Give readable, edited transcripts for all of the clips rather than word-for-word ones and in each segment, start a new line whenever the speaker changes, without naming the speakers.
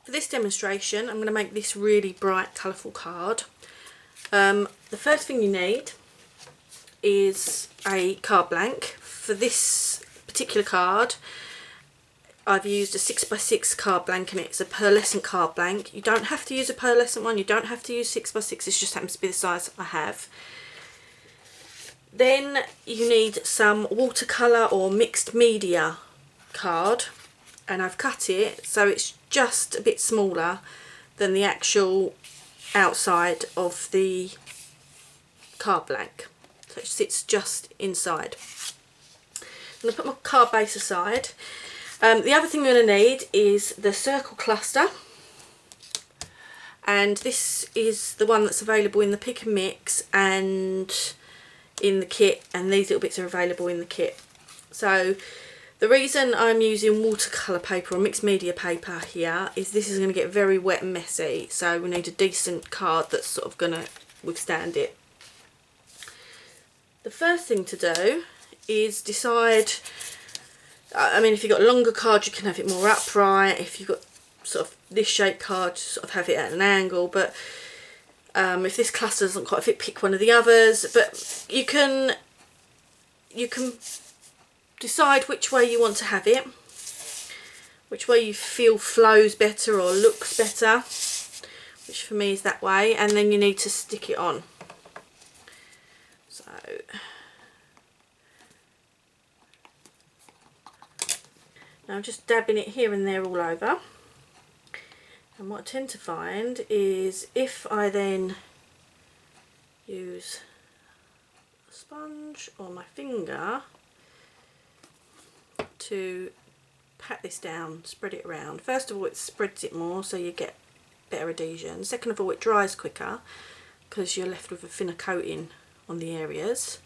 For this demonstration, I'm going to make this really bright, colourful card. The first thing you need is a card blank. For this particular card, I've used a 6x6 card blank, and it's a pearlescent card blank. You don't have to use a pearlescent one, you don't have to use 6x6, it just happens to be the size I have. Then you need some watercolour or mixed media card, and I've cut it so it's just a bit smaller than the actual outside of the card blank, so it sits just inside. I'm going to put my card base aside. The other thing we're going to need is the circle cluster, and this is the one that's available in the pick and mix and in the kit, and these little bits are available in the kit. So the reason I'm using watercolour paper or mixed media paper here is this is going to get very wet and messy, so we need a decent card that's sort of going to withstand it. The first thing to do is decide, I mean, if you've got a longer card you can have it more upright, if you've got sort of this shaped card sort of have it at an angle, but if this cluster doesn't quite fit, pick one of the others. But you can decide which way you want to have it, which way you feel flows better or looks better, which for me is that way, and then you need to stick it on. So now I'm just dabbing it here and there all over, and what I tend to find is if I then use a sponge or my finger to pat this down, spread it around. First of all, it spreads it more so you get better adhesion. Second of all, it dries quicker because you're left with a thinner coating on the areas.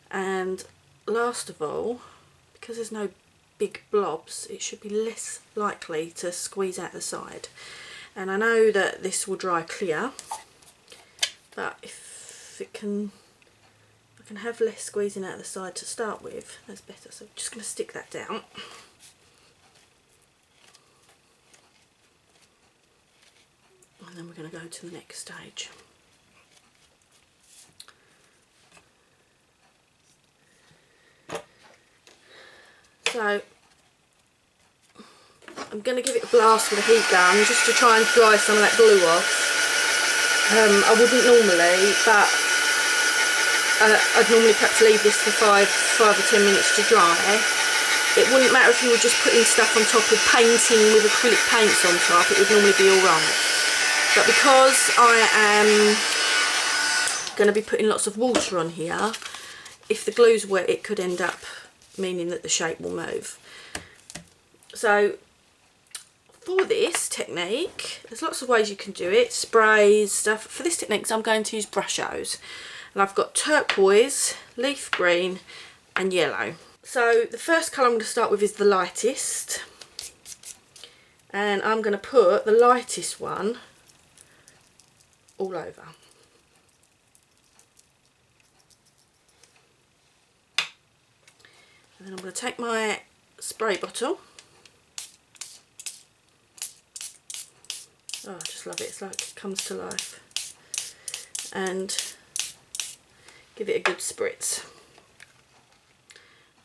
And last of all, because there's no big blobs, it should be less likely to squeeze out the side. And I know that this will dry clear, but if I can have less squeezing out the side to start with, that's better. So I'm just going to stick that down. And then we're going to go to the next stage. So I'm going to give it a blast with a heat gun just to try and dry some of that glue off. I wouldn't normally, but I'd normally perhaps leave this for 5 or 10 minutes to dry. It wouldn't matter if you were just putting stuff on top or painting with acrylic paints on top, it would normally be alright. But because I am going to be putting lots of water on here, if the glue's wet it could end up meaning that the shape will move. So for this technique, there's lots of ways you can do it, sprays, stuff. For this technique I'm going to use brushos, and I've got turquoise, leaf green and yellow. So the first colour I'm going to start with is the lightest, and I'm going to put the lightest one all over. And then I'm going to take my spray bottle. Oh, I just love it, it's like it comes to life. And give it a good spritz.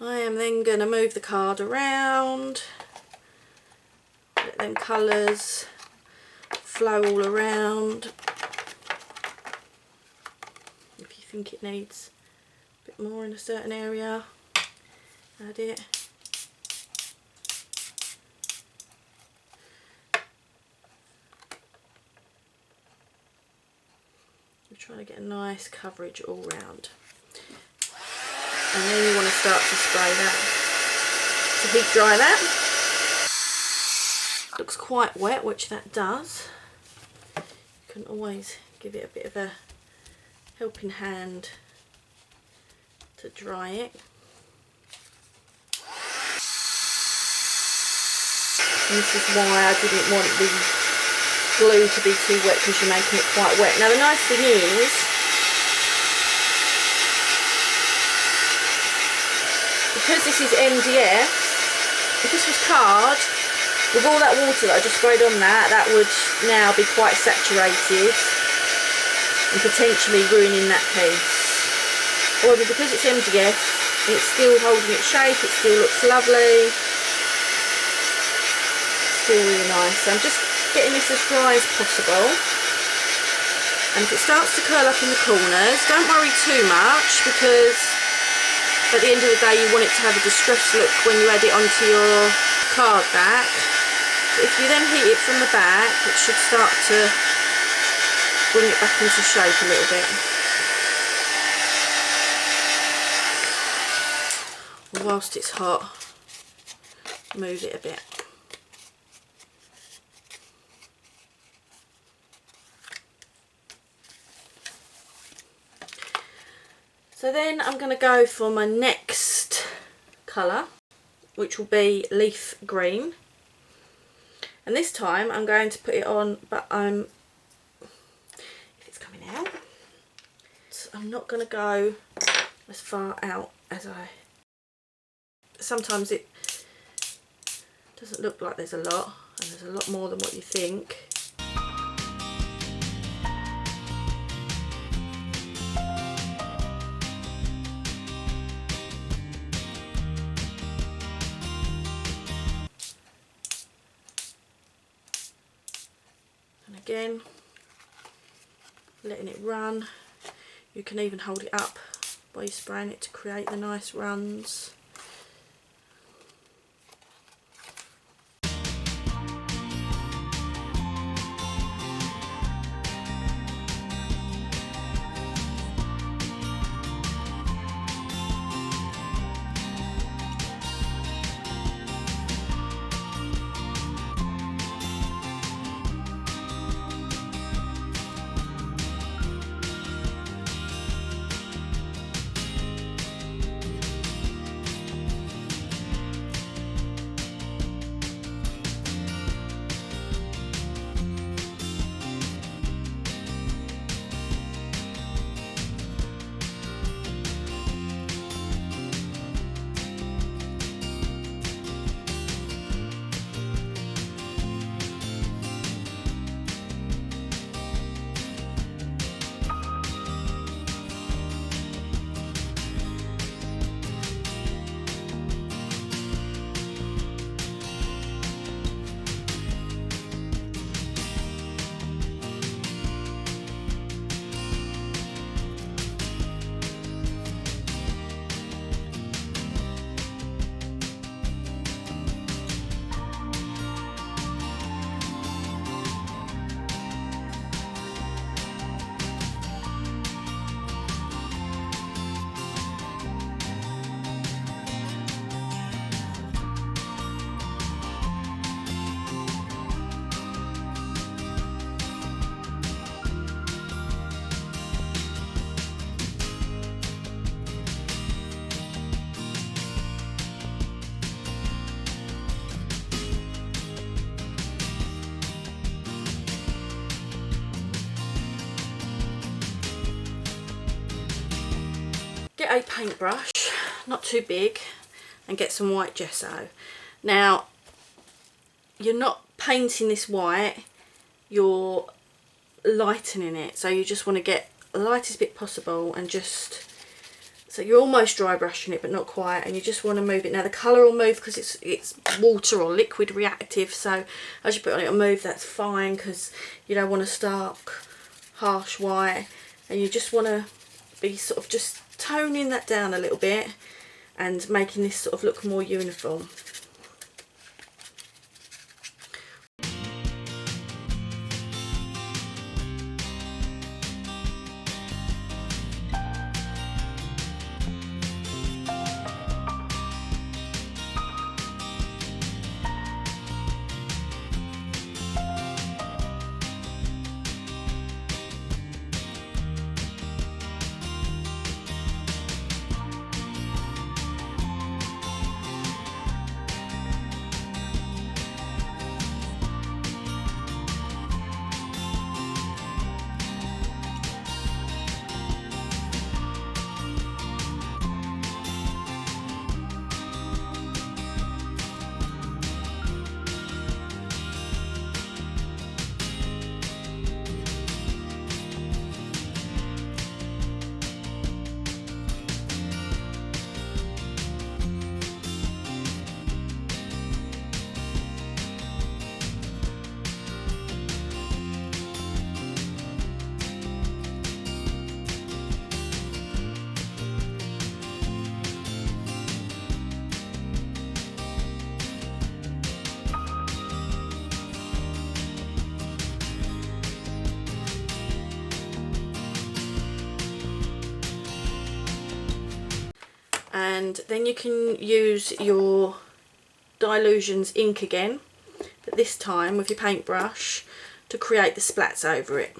I am then going to move the card around, let them colours flow all around. If you think it needs a bit more in a certain area, add it. We're trying to get a nice coverage all round. And then you want to start to spray that, to heat dry that. Looks quite wet, which that does. You can always give it a bit of a helping hand to dry it. And this is why I didn't want the glue to be too wet, because you're making it quite wet. Now the nice thing is, because this is MDF, if this was card, With all that water that I just sprayed on that would now be quite saturated and potentially ruining that piece. However, because it's MDF, it's still holding its shape, it still looks lovely, still really nice. So I'm just getting this as dry as possible. And if it starts to curl up in the corners, don't worry too much, because at the end of the day you want it to have a distressed look when you add it onto your card back. But if you then heat it from the back, it should start to bring it back into shape a little bit. Whilst it's hot, move it a bit. So then I'm going to go for my next colour, which will be leaf green. And this time I'm going to put it on, but if it's coming out, I'm not going to go as far out as sometimes it doesn't look like there's a lot, and there's a lot more than what you think. And again, letting it run. You can even hold it up by spraying it to create the nice runs. Get a paintbrush, not too big, and get some white gesso. Now, you're not painting this white, you're lightening it, so you just want to get the lightest bit possible, and just, so you're almost dry brushing it but not quite, and you just want to move it. Now the colour will move because it's water or liquid reactive, so as you put it on, it'll move. That's fine, because you don't want a stark harsh white, and you just want to be sort of just toning that down a little bit and making this sort of look more uniform. and then you can use your Dylusions ink again, but this time with your paintbrush, to create the splats over it.